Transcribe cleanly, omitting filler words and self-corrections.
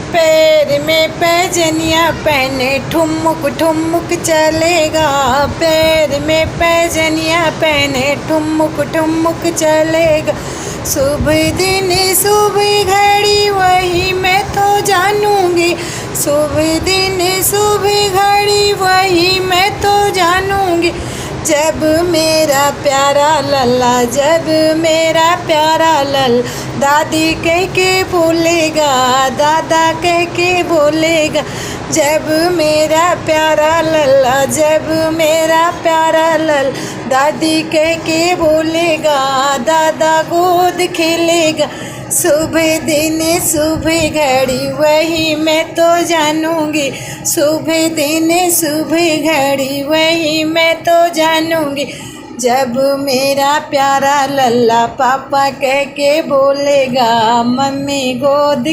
पैर में पैजनिया पहने ठुमक ठुमक चलेगा। पैर में पैजनिया पहने ठुमक ठुमक चलेगा। शुभ दिन शुभ घड़ी वही मैं तो जानूंगी। शुभ दिन शुभ घड़ी वही मैं तो जानूंगी। जब मेरा प्यारा लल्ला, जब मेरा प्यारा लल दादी कह के बोलेगा, दादा कह के बोलेगा। जब मेरा प्यारा लल्ला, जब मेरा प्यारा लल दादी कह के बोलेगा, दादा गोद खेलेगा। शुभ दिन शुभ घड़ी वही मैं तो जानूंगी। शुभ दिन शुभ घड़ी वही मैं तो जानूंगी। जब मेरा प्यारा लल्ला पापा कह के बोलेगा, मम्मी गोद